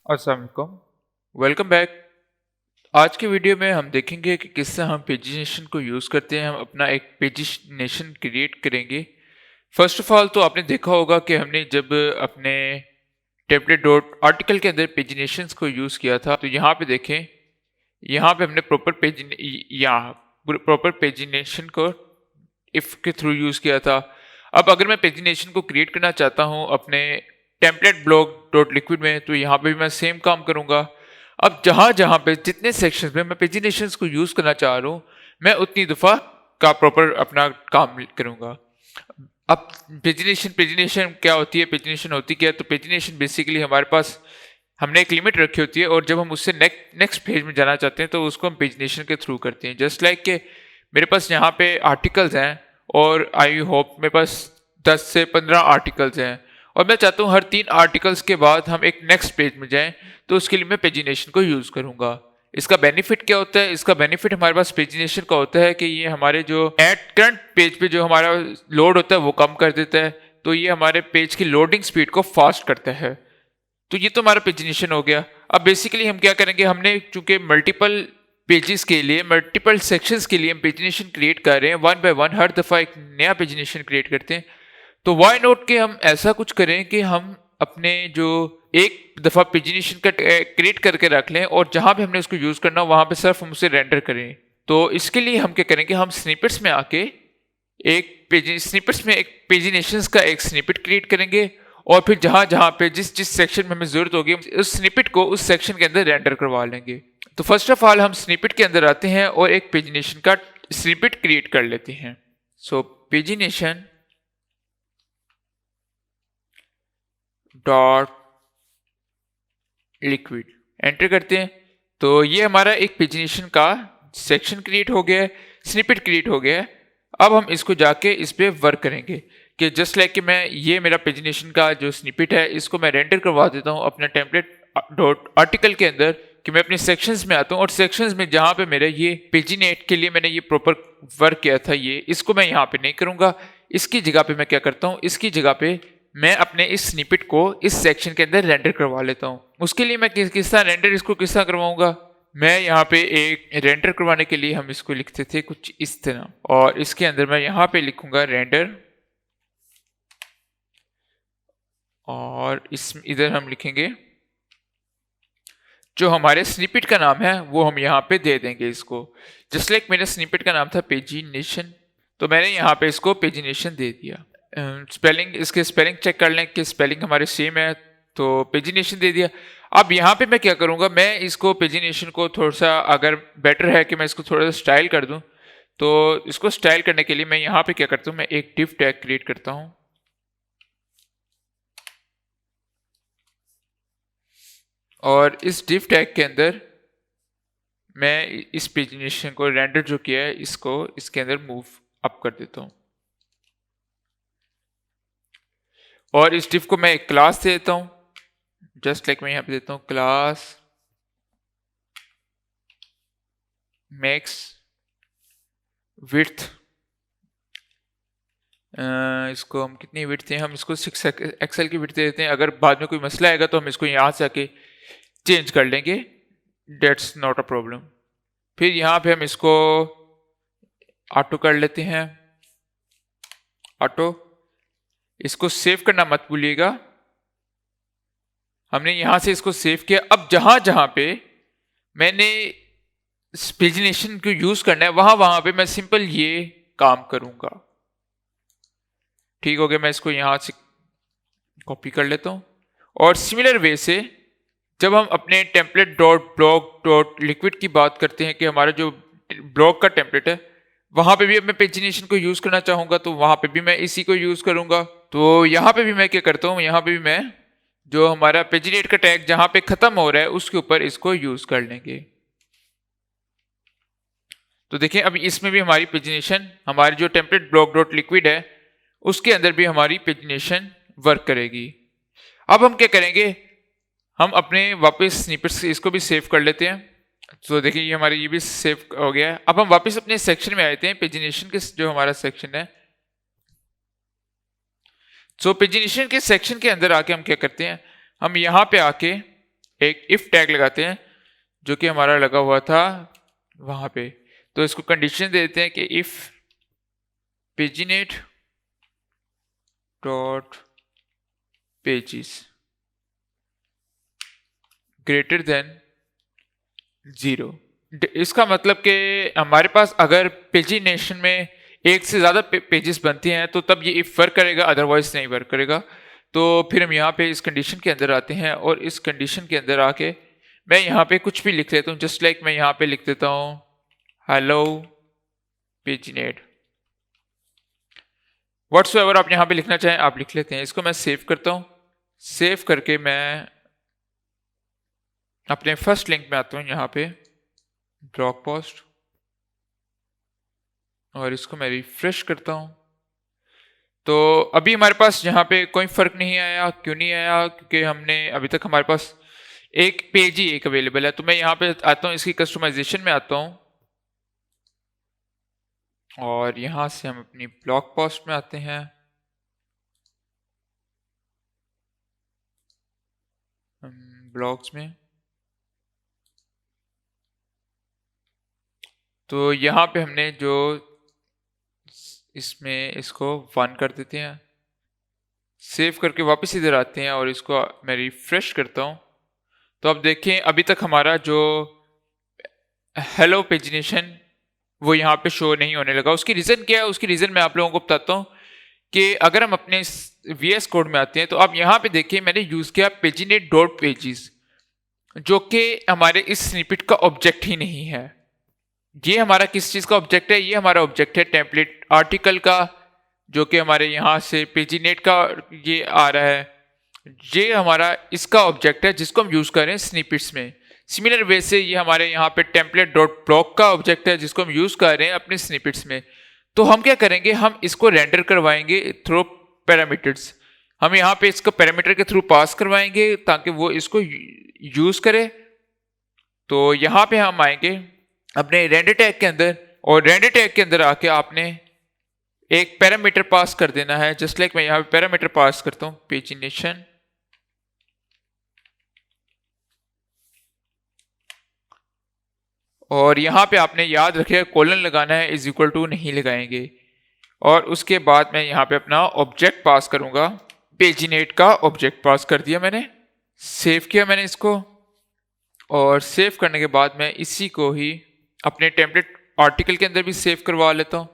अस्सलाम वालेकुम। Welcome back. आज के वीडियो में हम देखेंगे कि किस तरह हम पेजिनेशन को यूज़ करते हैं। हम अपना एक पेजिनेशन क्रिएट करेंगे। फर्स्ट ऑफ ऑल तो आपने देखा होगा कि हमने जब अपने टेम्पलेट डॉट आर्टिकल के अंदर पेजिनेशंस को यूज़ किया था, तो यहाँ पे देखें, यहाँ पे हमने प्रॉपर पेजिनेशन को इफ़ के थ्रू यूज़ किया था। अब अगर मैं पेजिनेशन को क्रिएट करना चाहता हूँ अपने टेम्पलेट ब्लॉग डॉट लिक्विड में, तो यहाँ पे भी मैं सेम काम करूँगा। अब जहाँ जहाँ पे जितने सेक्शंस में मैं पेजिनेशंस को यूज़ करना चाह रहा हूँ, मैं उतनी दफ़ा का प्रॉपर अपना काम करूँगा। अब पेजिनेशन पेजिनेशन क्या होती है, पेजिनेशन होती क्या है? तो पेजिनेशन बेसिकली हमारे पास हमने एक लिमिट रखी होती है, और जब हम उससे नेक्स्ट पेज में जाना चाहते हैं तो उसको हम पेजिनेशन के थ्रू करते हैं। जस्ट लाइक के मेरे पास यहाँ पे आर्टिकल्स हैं, और आई होप मेरे पास 10 से 15 आर्टिकल्स हैं, और मैं चाहता हूँ हर 3 आर्टिकल्स के बाद हम एक नेक्स्ट पेज में जाएं, तो उसके लिए मैं पेजिनेशन को यूज़ करूँगा। इसका बेनिफिट क्या होता है? इसका बेनिफिट हमारे पास पेजिनेशन का होता है कि ये हमारे जो एट करंट पेज पे जो हमारा लोड होता है वो कम कर देता है, तो ये हमारे पेज की लोडिंग स्पीड को फास्ट करता है। तो ये तो हमारा पेजिनेशन हो गया। अब बेसिकली हम क्या करेंगे, हमने चूंकि मल्टीपल पेजेस के लिए, मल्टीपल सेक्शंस के लिए हम पेजिनेशन क्रिएट कर रहे हैं, वन बाय वन हर दफ़ा एक नया पेजिनेशन क्रिएट करते हैं, तो वाई नोट के हम ऐसा कुछ करें कि हम अपने जो एक दफ़ा पेजिनेशन का क्रिएट करके रख लें, और जहाँ पे हमने उसको यूज़ करना हो वहाँ पे सिर्फ हम उसे रेंडर करें। तो इसके लिए हम क्या करेंगे, हम स्निपेट्स में आके स्निपेट्स में एक पेजिनेशंस का एक स्निपेट क्रिएट करेंगे, और फिर जहां जहां पे जिस जिस सेक्शन में हमें जरूरत होगी उस स्निपेट को उस सेक्शन के अंदर रेंडर करवा लेंगे। तो फर्स्ट ऑफ ऑल हम स्निपेट के अंदर आते हैं और एक पेजिनेशन का स्निपेट क्रिएट कर लेते हैं। सो पेजिनेशन डॉट लिक्विड एंटर करते हैं, तो ये हमारा एक पेजिनेशन का सेक्शन क्रिएट हो गया है, स्निपेट क्रिएट हो गया है। अब हम इसको जाके इस पे वर्क करेंगे कि जस्ट लाइक कि मैं ये मेरा पेजिनेशन का जो स्निपेट है इसको मैं रेंडर करवा देता हूँ अपना टेम्पलेट डॉट आर्टिकल के अंदर, कि मैं अपने सेक्शंस में आता हूँ, और सेक्शंस में जहाँ पे मेरे ये पेजिनेट के लिए मैंने ये प्रॉपर वर्क किया था, ये इसको मैं यहाँ पे नहीं करूँगा। इसकी जगह पे मैं क्या करता हूँ, इसकी जगह पे मैं अपने इस स्निपेट को इस सेक्शन के अंदर रेंडर करवा लेता हूँ। उसके लिए मैं किस तरह रेंडर इसको किस तरह करवाऊंगा, मैं यहाँ पे एक रेंडर करवाने के लिए हम इसको लिखते थे कुछ इस तरह, और इसके अंदर मैं यहाँ पे लिखूंगा रेंडर, और इस इधर हम लिखेंगे जो हमारे स्निपेट का नाम है वो हम यहाँ पे दे देंगे इसको। जस्ट लाइक मेरे स्निपेट का नाम था पेजिनेशन, तो मैंने यहाँ पे इसको पेजिनेशन दे दिया। स्पेलिंग, इसके स्पेलिंग चेक कर लें कि स्पेलिंग हमारे सेम है, तो पेजिनेशन दे दिया। अब यहाँ पे मैं क्या करूँगा, मैं इसको पेजिनेशन को थोड़ा सा, अगर बेटर है कि मैं इसको थोड़ा सा स्टाइल कर दूँ, तो इसको स्टाइल करने के लिए मैं यहाँ पे क्या करता हूँ, मैं एक डिव टैग क्रिएट करता हूँ, और इस डिव टैग के अंदर मैं इस पेजिनेशन को रेंडर जो किया है इसको इसके अंदर मूव अप कर देता हूँ, और इस डिव को मैं एक क्लास दे देता हूँ। जस्ट लाइक मैं यहाँ पे देता हूँ क्लास मैक्स विड्थ, इसको हम कितनी विड्थ हैं, हम इसको 6 एक्सेल की विड्थ दे देते हैं। अगर बाद में कोई मसला आएगा तो हम इसको यहाँ से आके चेंज कर लेंगे, डेट्स नॉट अ प्रॉब्लम। फिर यहाँ पे हम इसको ऑटो कर लेते हैं, ऑटो, इसको सेव करना मत भूलिएगा। हमने यहां से इसको सेव किया। अब जहां जहां पे मैंने पेजिनेशन को यूज करना है वहां वहां पे मैं सिंपल ये काम करूंगा। ठीक हो गया, मैं इसको यहां से कॉपी कर लेता हूं, और सिमिलर वे से जब हम अपने template dot blog dot liquid की बात करते हैं कि हमारा जो ब्लॉग का टेम्पलेट है वहां पे भी अब मैं पेजिनेशन को यूज करना चाहूंगा, तो वहां पे भी मैं इसी को यूज करूंगा। तो यहां पे भी मैं क्या करता हूं, यहां पे भी मैं जो हमारा पेजिनेट का टैग जहां पे खत्म हो रहा है उसके ऊपर इसको यूज कर लेंगे। तो देखिए अभी इसमें भी हमारी पेजिनेशन, हमारी जो टेम्पलेट ब्लॉग डॉट लिक्विड है उसके अंदर भी हमारी पेजिनेशन वर्क करेगी। अब हम क्या करेंगे, हम अपने वापस स्निपेट्स इसको भी सेव कर लेते हैं। तो देखिए ये हमारे ये भी सेव हो गया है। अब हम वापस अपने सेक्शन में आते हैं, पेजिनेशन के जो हमारा सेक्शन है। सो पेजिनेशन के सेक्शन के अंदर आके हम क्या करते हैं, हम यहाँ पे आके एक इफ टैग लगाते हैं जो कि हमारा लगा हुआ था वहां पे। तो इसको कंडीशन दे देते हैं कि if paginate dot pages greater than 0। इसका मतलब कि हमारे पास अगर पेजिनेशन में एक से ज़्यादा पेजेस बनती हैं तो तब ये इफ वर्क करेगा, अदरवाइज नहीं वर्क करेगा। तो फिर हम यहाँ पे इस कंडीशन के अंदर आते हैं और इस कंडीशन के अंदर आके मैं यहाँ पे कुछ भी लिख लेता हूँ। जस्ट लाइक मैं यहाँ पे लिख देता हूँ हेलो पेजिनेट, व्हाट्सएवर आप यहाँ पे लिखना चाहें आप लिख लेते हैं। इसको मैं सेव करता हूँ। सेव करके मैं अपने फर्स्ट लिंक में आता हूँ यहाँ पे ब्लॉग पोस्ट, और इसको मैं रिफ्रेश करता हूँ। तो अभी हमारे पास यहाँ पे कोई फर्क नहीं आया। क्यों नहीं आया? क्योंकि हमने अभी तक हमारे पास एक पेज ही एक अवेलेबल है। तो मैं यहाँ पे आता हूँ, इसकी कस्टमाइजेशन में आता हूँ और यहाँ से हम अपनी ब्लॉग पोस्ट में आते हैं। ब्लॉग्स में तो यहाँ पे हमने जो इसमें इसको 1 कर देते हैं। सेव करके वापस इधर आते हैं और इसको मैं रिफ्रेश करता हूँ। तो अब देखें अभी तक हमारा जो हेलो पेजिनेशन वो यहाँ पे शो नहीं होने लगा। उसकी रीज़न क्या है? उसकी रीज़न मैं आप लोगों को बताता हूँ कि अगर हम अपने VS कोड में आते हैं तो अब यहाँ पे देखिए मैंने यूज़ किया पेजिनेट डॉट पेजेस, जो कि हमारे इस स्निपेट का ऑब्जेक्ट ही नहीं है। ये हमारा किस चीज़ का ऑब्जेक्ट है? ये हमारा ऑब्जेक्ट है टेम्पलेट आर्टिकल का, जो कि हमारे यहाँ से पेजिनेट का ये आ रहा है। ये हमारा इसका ऑब्जेक्ट है जिसको हम यूज़ कर रहे हैं स्निपेट्स में। सिमिलर वे से ये हमारे यहाँ पे टेम्पलेट डॉट ब्लॉक का ऑब्जेक्ट है जिसको हम यूज़ कर रहे हैं अपने स्निपेट्स में। तो हम क्या करेंगे, हम इसको रेंडर करवाएंगे थ्रू पैरामीटर्स। हम यहाँ पे इसको पैरामीटर के थ्रू पास करवाएंगे ताकि वो इसको यूज़ करे। तो यहाँ पे हम आएंगे अपने रेंडर टैग के अंदर, और रेंडर टैग के अंदर आके आपने एक पैरामीटर पास कर देना है। जस्ट लाइक मैं यहाँ पे पैरामीटर पास करता हूँ पेजिनेशन, और यहाँ पे आपने याद रखिएगा कोलन लगाना है, इज इक्वल टू नहीं लगाएंगे। और उसके बाद मैं यहाँ पे अपना ऑब्जेक्ट पास करूंगा। पेजिनेट का ऑब्जेक्ट पास कर दिया मैंने, सेव किया मैंने इसको, और सेव करने के बाद मैं इसी को ही अपने टेम्पलेट आर्टिकल के अंदर भी सेव करवा लेता हूँ।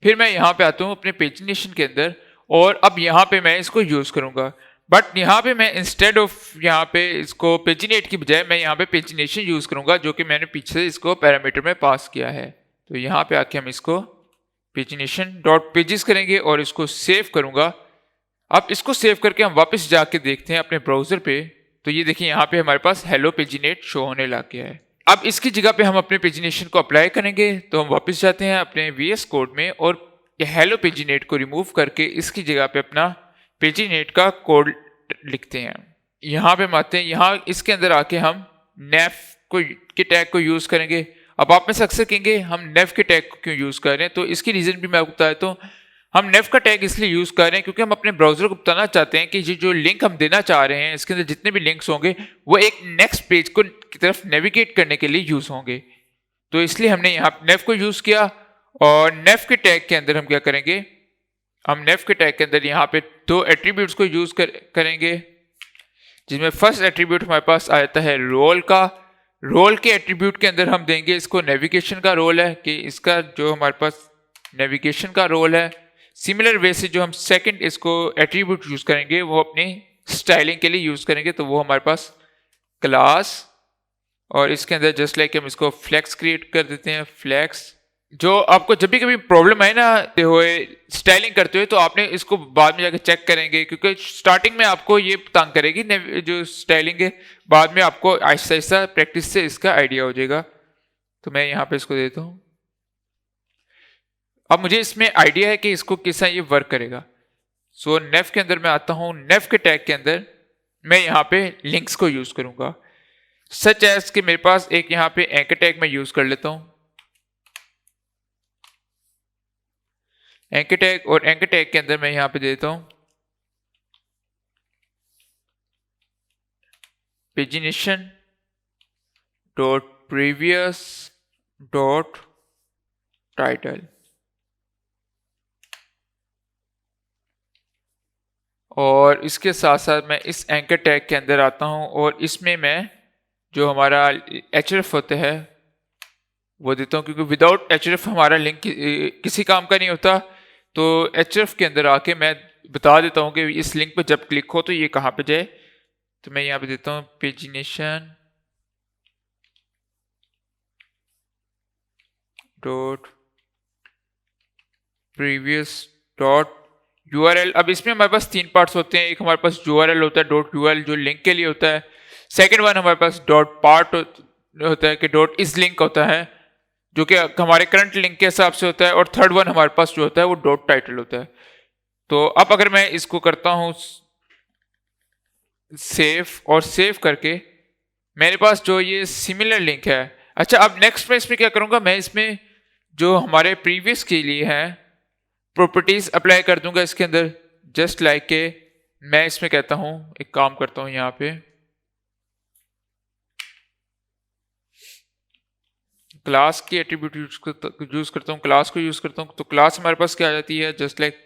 फिर मैं यहाँ पे आता हूँ अपने पेजिनेशन के अंदर, और अब यहाँ पे मैं इसको यूज़ करूँगा। बट यहाँ पे मैं इंस्टेड ऑफ यहाँ पे इसको पेजिनेट की बजाय मैं यहाँ पे पेजिनेशन यूज़ करूँगा, जो कि मैंने पीछे से इसको पैरामीटर में पास किया है। तो यहाँ पे आके हम इसको पेजिनेशन डॉट पेजेस करेंगे और इसको सेव करूँगा। अब इसको सेव करके हम वापस जाके देखते हैं अपने ब्राउज़र पे। तो ये देखिए यहाँ पे हमारे पास हेलो पेजिनेट शो होने लग गया है। अब इसकी जगह पे हम अपने पेजिनेशन को अप्लाई करेंगे। तो हम वापस जाते हैं अपने VS कोड में और हेलो पेजिनेट को रिमूव करके इसकी जगह पे अपना पेजिनेट का कोड लिखते हैं। यहाँ पे हम आते हैं, यहाँ इसके अंदर आके हम नेफ को के टैग को यूज़ करेंगे। अब आप में से अक्सर कहेंगे हम नेफ के टैग को क्यों यूज़ कर रहे हैं, तो इसकी रीज़न भी मैं आपको बता देता हूँ। हम नेफ का टैग इसलिए यूज़ कर रहे हैं क्योंकि हम अपने ब्राउज़र को बताना चाहते हैं कि ये जो लिंक हम देना चाह रहे हैं इसके अंदर जितने भी लिंक्स होंगे वो एक नेक्स्ट पेज को की तरफ नेविगेट करने के लिए यूज़ होंगे। तो इसलिए हमने यहाँ नेफ को यूज़ किया। और नेफ के टैग के अंदर हम क्या करेंगे, हम नेफ के टैग के अंदर यहाँ पे 2 एट्रीब्यूट्स को यूज़ करेंगे, जिसमें फर्स्ट एट्रीब्यूट हमारे पास आ जाता है रोल का। रोल के एट्रीब्यूट के अंदर हम देंगे इसको नेविगेशन का रोल है, कि इसका जो हमारे पास नेविगेशन का रोल है। सिमिलर वे से जो हम सेकंड इसको एट्रीब्यूट यूज़ करेंगे वो अपनी स्टाइलिंग के लिए यूज़ करेंगे। तो वो हमारे पास क्लास, और इसके अंदर जस्ट लाइक हम इसको फ्लैक्स क्रिएट कर देते हैं। फ्लैक्स जो आपको जब भी कभी प्रॉब्लम है ना हुए स्टाइलिंग करते हुए, तो आपने इसको बाद में जाकर चेक करेंगे, क्योंकि स्टार्टिंग में आपको ये तंग करेगी जो स्टाइलिंग है, बाद में आपको आहिस्ता आहिस्ता प्रैक्टिस से इसका आइडिया हो जाएगा। तो मैं यहाँ पे इसको देता हूँ। अब मुझे इसमें आइडिया है कि इसको किस ये वर्क करेगा। सो नेफ के अंदर मैं आता हूँ। नेफ के टैग के अंदर मैं यहाँ पे लिंक्स को यूज़ करूँगा, सच एज कि मेरे पास एक यहाँ पे एंकर टैग मैं यूज़ कर लेता हूँ। एंकर टैग, और एंकर टैग के अंदर मैं यहाँ पे देता हूँ pagination dot previous dot title, और इसके साथ साथ मैं इस एंकर टैग के अंदर आता हूं और इसमें मैं जो हमारा href होता है वो देता हूं, क्योंकि विदाउट href हमारा लिंक किसी काम का नहीं होता। तो href के अंदर आके मैं बता देता हूं कि इस लिंक पे जब क्लिक हो तो ये कहाँ पे जाए। तो मैं यहाँ पे देता हूँ pagination dot previous dot URL। अब इसमें हमारे पास 3 पार्ट्स होते हैं। एक हमारे पास URL होता है डॉट URL जो लिंक के लिए होता है। सेकंड वन हमारे पास डॉट पार्ट होता है कि डॉट इस लिंक होता है जो कि हमारे करंट लिंक के हिसाब से होता है। और थर्ड वन हमारे पास जो होता है वो डॉट टाइटल होता है। तो अब अगर मैं इसको करता हूं सेव, और सेव करके मेरे पास जो ये सिमिलर लिंक है। अच्छा, अब नेक्स्ट में इसमें क्या करूंगा, मैं इसमें जो हमारे प्रीवियस के लिए है प्रॉपर्टीज अप्लाई कर दूंगा इसके अंदर। जस्ट लाइक के मैं इसमें कहता हूं, एक काम करता हूं यहां पे क्लास की एट्रीब्यूट यूज करता हूं, क्लास को यूज करता हूं। तो क्लास हमारे पास क्या आ जाती है, जस्ट लाइक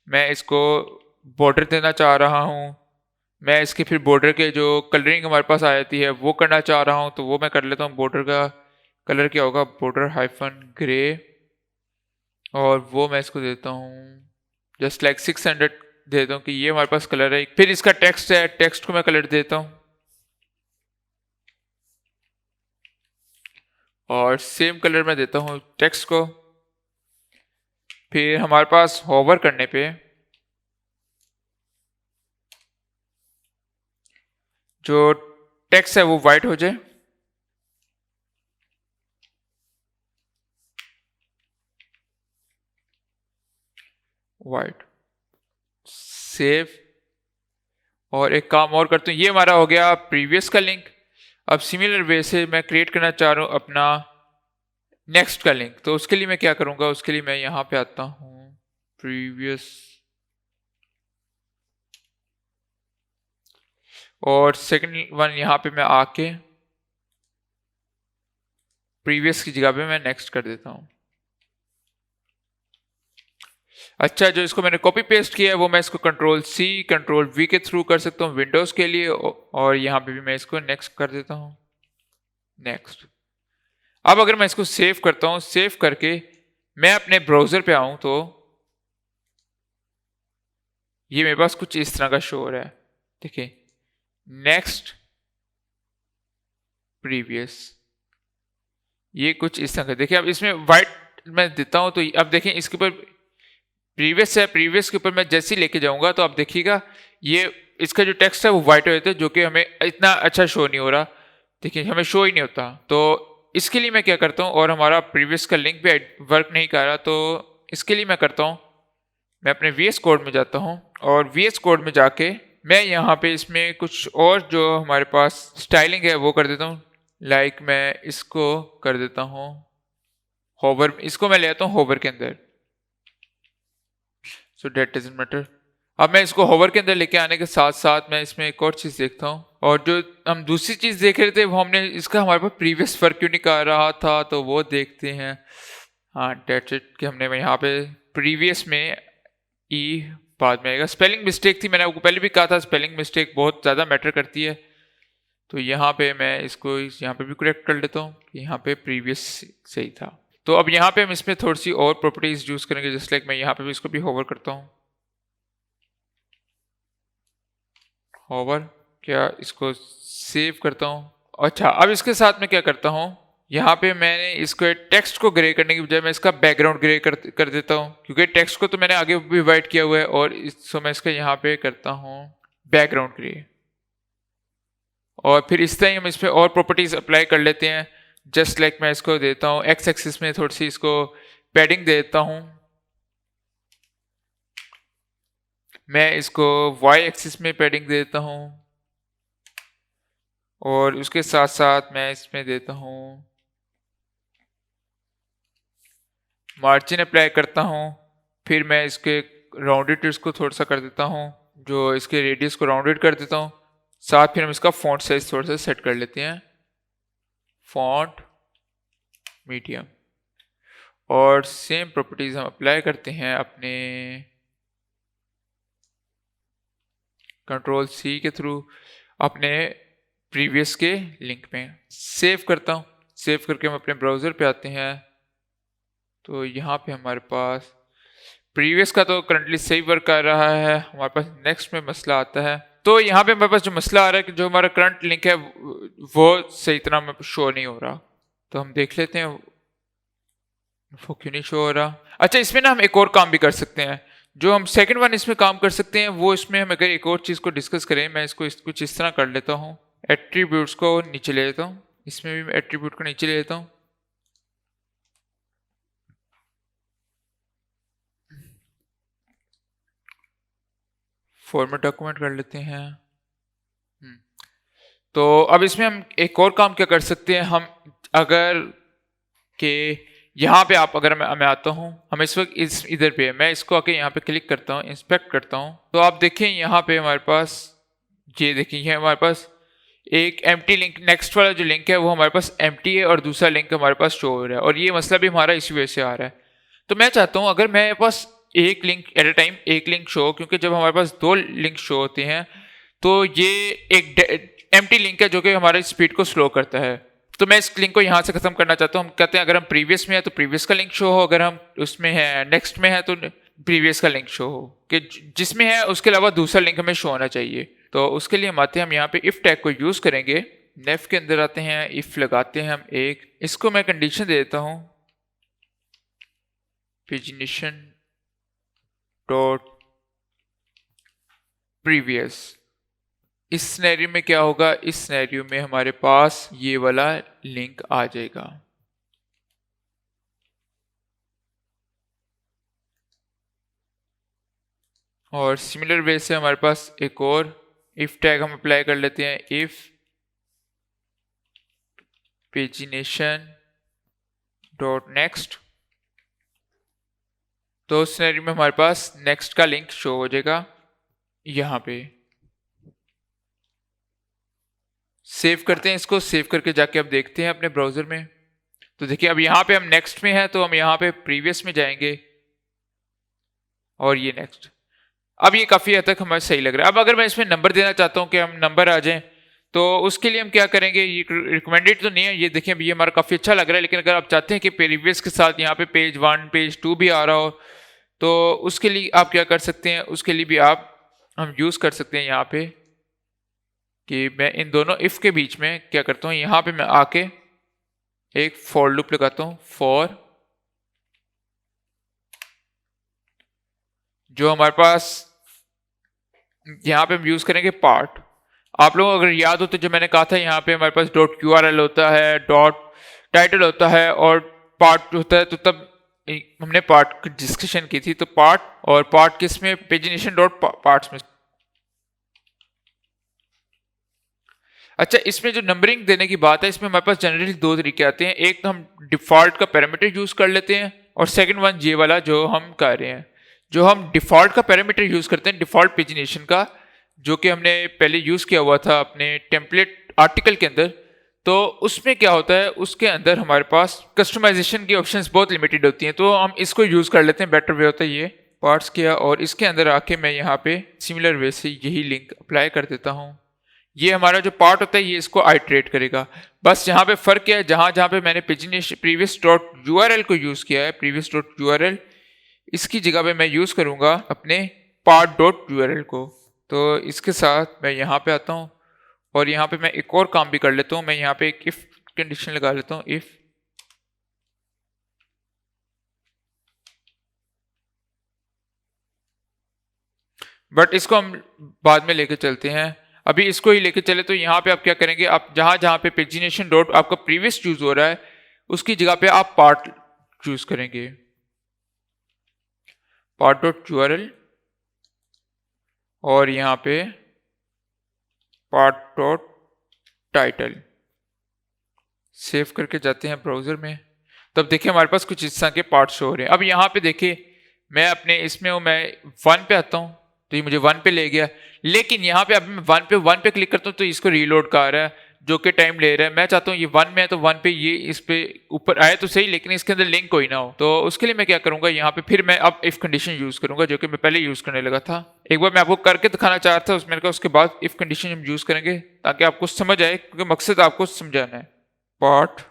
मैं इसको बॉर्डर देना चाह रहा हूं, मैं इसके फिर बॉर्डर के जो कलरिंग हमारे पास आ जाती है वो करना चाह रहा हूं, तो वो मैं कर लेता हूं। बॉर्डर का कलर क्या होगा, बॉर्डर हाइफन ग्रे, और वो मैं इसको देता हूँ जस्ट लाइक 600 देता हूँ कि ये हमारे पास कलर है। फिर इसका टेक्स्ट है, टेक्स्ट को मैं कलर देता हूँ और सेम कलर में देता हूँ टेक्स्ट को। फिर हमारे पास होवर करने पे जो टेक्स्ट है वो वाइट हो जाए, वाइट, सेव। और एक काम और करता हूँ, ये हमारा हो गया प्रीवियस का लिंक। अब सिमिलर वे से मैं क्रिएट करना चाह रहा हूँ अपना नेक्स्ट का लिंक। तो उसके लिए मैं क्या करूंगा, उसके लिए मैं यहां पे आता हूं प्रीवियस, और सेकंड वन यहां पे मैं आके प्रीवियस की जगह पे मैं नेक्स्ट कर देता हूं। अच्छा, जो इसको मैंने कॉपी पेस्ट किया है वो मैं इसको कंट्रोल C कंट्रोल V के थ्रू कर सकता हूँ विंडोज के लिए, और यहाँ पे भी मैं इसको नेक्स्ट कर देता हूँ, नेक्स्ट। अब अगर मैं इसको सेव करता हूँ, सेव करके मैं अपने ब्राउजर पे आऊं तो ये मेरे पास कुछ इस तरह का शो हो रहा है। देखिए, नेक्स्ट प्रीवियस, ये कुछ इस तरह का। देखिए अब इसमें वाइट मैं देता हूं तो अब देखें इसके ऊपर प्रीवियस है, प्रीवियस के ऊपर मैं जैसे ही लेके जाऊंगा तो आप देखिएगा ये इसका जो टेक्स्ट है वो वाइट हो जाता है, जो कि हमें इतना अच्छा शो नहीं हो रहा। देखिए हमें शो ही नहीं होता। तो इसके लिए मैं क्या करता हूँ, और हमारा प्रीवियस का लिंक भी वर्क नहीं कर रहा, तो इसके लिए मैं करता हूँ, मैं अपने VS कोड में जाता हूँ और VS कोड में जाके मैं यहाँ पे इसमें कुछ और जो हमारे पास स्टाइलिंग है वो कर देता हूँ। लाइक मैं इसको कर देता हूँ होवर, इसको मैं ले आता हूँ होवर के अंदर, सो डेट डजंट मैटर। अब मैं इसको होवर के अंदर लेके आने के साथ साथ मैं इसमें एक और चीज़ देखता हूँ, और जो हम दूसरी चीज़ देख रहे थे वो हमने इसका हमारे पास प्रीवियस वर्क क्यों नहीं कर रहा था, तो वो देखते हैं। हाँ, डेट्स इट कि हमने यहाँ पे प्रीवियस में ई बाद में आएगा। स्पेलिंग मिस्टेक थी, मैंने आपको पहले भी कहा था स्पेलिंग मिस्टेक बहुत ज़्यादा मैटर करती है। तो यहाँ पे मैं इसको यहाँ पे भी करेक्ट कर लेता हूँ, यहाँ पे प्रीवियस सही था। तो अब यहाँ पे हम इसमें थोड़ी सी और प्रॉपर्टीज यूज करेंगे, जस्ट लाइक मैं यहाँ पे भी इसको भी होवर करता हूँ, होवर, क्या इसको सेव करता हूँ। अच्छा, अब इसके साथ में क्या करता हूँ, यहाँ पे मैंने इसको टेक्स्ट को ग्रे करने की बजाय मैं इसका बैकग्राउंड ग्रे कर देता हूँ, क्योंकि टेक्स्ट को तो मैंने आगे भी वाइट किया हुआ है, और इसको मैं इसका यहाँ पे करता हूँ बैकग्राउंड ग्रे। और फिर इस तरह ही हम इस पर और प्रॉपर्टीज अप्लाई कर लेते हैं। जस्ट लाइक मैं इसको देता हूँ एक्स एक्सिस में थोड़ी सी इसको पैडिंग देता हूँ, मैं इसको वाई एक्सिस में पैडिंग देता हूँ, और उसके साथ साथ मैं इसमें देता हूँ मार्जिन अप्लाई करता हूँ। फिर मैं इसके राउंडेड को थोड़ा सा कर देता हूँ, जो इसके रेडियस को राउंडेड कर देता हूँ। साथ फिर हम इसका फॉन्ट साइज थोड़ा सा सेट कर लेते हैं, फॉन्ट मीडियम, और सेम प्रॉपर्टीज हम अप्लाई करते हैं अपने कंट्रोल सी के थ्रू अपने प्रीवियस के लिंक में। सेव करता हूँ, सेव करके हम अपने ब्राउज़र पे आते हैं, तो यहाँ पे हमारे पास प्रीवियस का तो करंटली सही वर्क कर रहा है, हमारे पास नेक्स्ट में मसला आता है। तो यहाँ पे हमारे पास जो मसला आ रहा है कि जो हमारा करंट लिंक है वो सही तरह शो नहीं हो रहा, तो हम देख लेते हैं वो क्यों नहीं शो हो रहा। अच्छा, इसमें ना हम एक और काम भी कर सकते हैं, जो हम सेकंड वन इसमें काम कर सकते हैं वो इसमें हम अगर एक और चीज़ को डिस्कस करें, मैं इसको कुछ इस तरह कर लेता हूँ, एट्रीब्यूट्स को नीचे ले लेता हूँ, इसमें भी मैं एट्रीब्यूट को नीचे ले लेता हूँ, फॉर्मेट डॉक्यूमेंट कर लेते हैं। तो अब इसमें हम एक और काम क्या कर सकते हैं, हम अगर के यहाँ पे आप अगर मैं आता हूँ, हम इस वक्त इस इधर पे मैं इसको आके यहाँ पे क्लिक करता हूँ, इंस्पेक्ट करता हूँ, तो आप देखें यहाँ पे हमारे पास ये देखिए हमारे पास एक एम्प्टी लिंक, नेक्स्ट वाला जो लिंक है वो हमारे पास एम्प्टी है और दूसरा लिंक हमारे पास शो हो रहा है, और ये मसला भी हमारा इसी वजह से आ रहा है। तो मैं चाहता हूँ अगर मेरे पास एक लिंक एट ए टाइम एक लिंक शो, क्योंकि जब हमारे पास दो लिंक शो होते हैं तो ये एक एम्प्टी लिंक है जो कि हमारे स्पीड को स्लो करता है। तो मैं इस लिंक को यहाँ से खत्म करना चाहता हूँ। हम कहते हैं अगर हम प्रीवियस में है तो प्रीवियस का लिंक शो हो, अगर हम उसमें है नेक्स्ट में है तो प्रीवियस का लिंक शो हो, कि जिसमें है उसके अलावा दूसरा लिंक हमें शो होना चाहिए। तो उसके लिए हम आते हैं, हम यहाँ पे इफ टैग को यूज करेंगे, नेफ के अंदर आते हैं, इफ लगाते हैं हम एक, इसको मैं कंडीशन दे देता हूँ पेजिनेशन डॉट प्रीवियस। इस सिनेरियो में क्या होगा, इस सिनेरियो में हमारे पास ये वाला लिंक आ जाएगा। और सिमिलर वे से हमारे पास एक और इफ टैग हम अप्लाई कर लेते हैं, इफ पेजिनेशन डॉट नेक्स्ट, तो उस सिनेरियो में हमारे पास नेक्स्ट का लिंक शो हो जाएगा यहाँ पे। सेव करते हैं इसको, सेव करके जाके अब देखते हैं अपने ब्राउजर में, तो देखिए अब यहाँ पे हम नेक्स्ट में हैं, तो हम यहाँ पे प्रीवियस में जाएंगे और ये नेक्स्ट। अब ये काफ़ी हद तक हमें सही लग रहा है। अब अगर मैं इसमें नंबर देना चाहता हूँ कि हम नंबर आ जाएं, तो उसके लिए हम क्या करेंगे, ये रिकमेंडेड तो नहीं है, ये देखें ये हमारा काफ़ी अच्छा लग रहा है, लेकिन अगर आप चाहते हैं कि प्रीवियस के साथ यहाँ पे पेज 1 पेज 2 भी आ रहा हो, तो उसके लिए आप क्या कर सकते हैं, उसके लिए भी हम यूज़ कर सकते हैं यहाँ पे कि मैं इन दोनों इफ़ के बीच में क्या करता हूँ, यहाँ पे मैं आके एक फॉर लूप लगाता हूँ, फॉर जो हमारे पास यहाँ पे हम यूज़ करेंगे पार्ट। आप लोगों को अगर याद हो तो जो मैंने कहा था यहाँ पे हमारे पास डॉट QRL होता है, डॉट टाइटल होता है और पार्ट होता है, तो तब हमने पार्ट की डिस्कशन की थी, तो पार्ट और पार्ट किस में, पेजिनेशन डॉट पार्ट्स में। अच्छा, इसमें जो नंबरिंग देने की बात है, इसमें हमारे पास जनरली दो तरीके आते हैं, एक तो हम डिफॉल्ट का पैरामीटर यूज कर लेते हैं, और सेकंड वन ये वाला जो हम कर रहे हैं, जो हम डिफॉल्ट का पैरामीटर यूज करते हैं, डिफॉल्ट पेजिनेशन का, जो कि हमने पहले यूज किया हुआ था अपने टेम्पलेट आर्टिकल के अंदर। तो उसमें क्या होता है, उसके अंदर हमारे पास कस्टमाइजेशन की ऑप्शंस बहुत लिमिटेड होती हैं, तो हम इसको यूज कर लेते हैं, बेटर वे होता है ये पार्ट्स किया, और इसके अंदर आके मैं यहाँ पे सिमिलर वे से यही लिंक अप्लाई कर देता हूँ। ये हमारा जो पार्ट होता है ये इसको आइट्रेट करेगा। बस यहाँ पे फर्क क्या है, जहाँ जहाँ पे मैंने पेजिनेशन प्रीवियस डॉट URL को यूज किया है, प्रीवियस डॉट URL, इसकी जगह पे मैं यूज करूंगा अपने पार्ट डॉट URL को। तो इसके साथ मैं यहाँ पे आता हूँ और यहाँ पे मैं एक और काम भी कर लेता हूँ, मैं यहाँ पे एक इफ कंडीशन लगा लेता हूँ, इफ बट इसको हम बाद में लेके चलते हैं, अभी इसको ही लेके चले। तो यहाँ पे आप क्या करेंगे, आप जहाँ जहाँ पे पेजिनेशन डॉट आपका प्रीवियस चूज हो रहा है उसकी जगह पे आप पार्ट चूज करेंगे, पार्ट डॉट URL, और यहाँ पे पार्ट डॉट टाइटल। सेव करके जाते हैं ब्राउजर में, तब देखिए हमारे पास कुछ इस तरह के पार्ट शो हो रहे हैं। अब यहाँ पे देखिए मैं अपने इसमें हूँ, मैं 1 पे आता हूँ, तो ये मुझे 1 पे ले गया। लेकिन यहाँ पे अब मैं 1 पे क्लिक करता हूँ तो इसको रीलोड का आ रहा है, जो कि टाइम ले रहा है। मैं चाहता हूँ ये 1 में है तो 1 पे ये इस पे ऊपर आए तो सही, लेकिन इसके अंदर लिंक कोई ना हो। तो उसके लिए मैं क्या करूंगा, यहाँ पे फिर मैं अब इफ कंडीशन यूज करूंगा, जो कि मैं पहले यूज करने लगा था। एक बार मैं आपको करके दिखाना चाह रहा था उसमें का, उसके बाद इफ कंडीशन हम यूज करेंगे ताकि आपको समझ आए, क्योंकि मकसद आपको समझाना है। पार्ट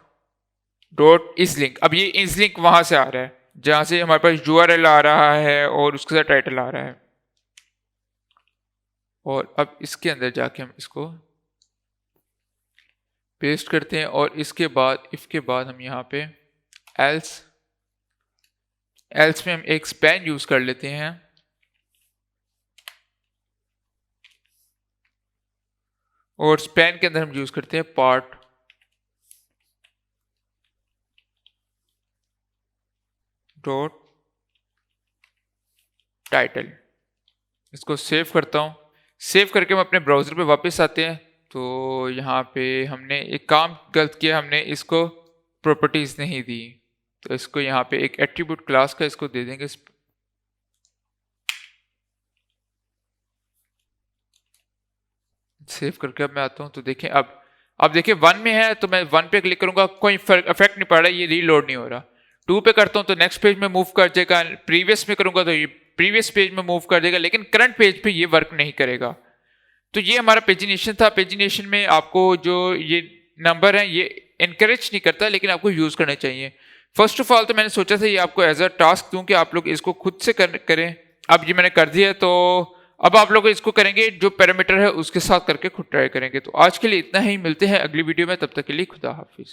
डॉट इस लिंक, अब ये इस लिंक वहां से आ रहा है जहां से हमारे पास यूआरएल आ रहा है और उसके साथ टाइटल आ रहा है। और अब इसके अंदर जाके हम इसको पेस्ट करते हैं और इसके बाद इफ के बाद हम यहाँ पे एल्स में हम एक स्पैन यूज कर लेते हैं और स्पैन के अंदर हम यूज करते हैं पार्ट डॉट टाइटल। इसको सेव करता हूँ। सेव करके हम अपने ब्राउजर पे वापस आते हैं। तो यहाँ पे हमने एक काम गलत किया, हमने इसको प्रॉपर्टीज नहीं दी। तो इसको यहाँ पे एक एट्रीब्यूट क्लास का इसको दे देंगे। सेव करके अब मैं आता हूँ तो देखें, अब देखिए 1 में है तो मैं 1 पे क्लिक करूंगा, कोई इफेक्ट नहीं पड़ रहा, ये रीलोड नहीं हो रहा। 2 पे करता हूँ तो नेक्स्ट पेज में मूव कर जाएगा, प्रीवियस में करूंगा तो ये प्रीवियस पेज में मूव कर देगा, लेकिन करंट पेज पे ये वर्क नहीं करेगा। तो ये हमारा पेजिनेशन था। पेजिनेशन में आपको जो ये नंबर है ये इनकरेज नहीं करता, लेकिन आपको यूज करने चाहिए। फर्स्ट ऑफ ऑल तो मैंने सोचा था ये आपको एज अ टास्क दूं कि आप लोग इसको खुद से करें। अब ये मैंने कर दिया, तो अब आप लोग इसको करेंगे, जो पैरामीटर है उसके साथ करके खुद ट्राई करेंगे। तो आज के लिए इतना ही, मिलते हैं अगली वीडियो में, तब तक के लिए खुदा हाफिज।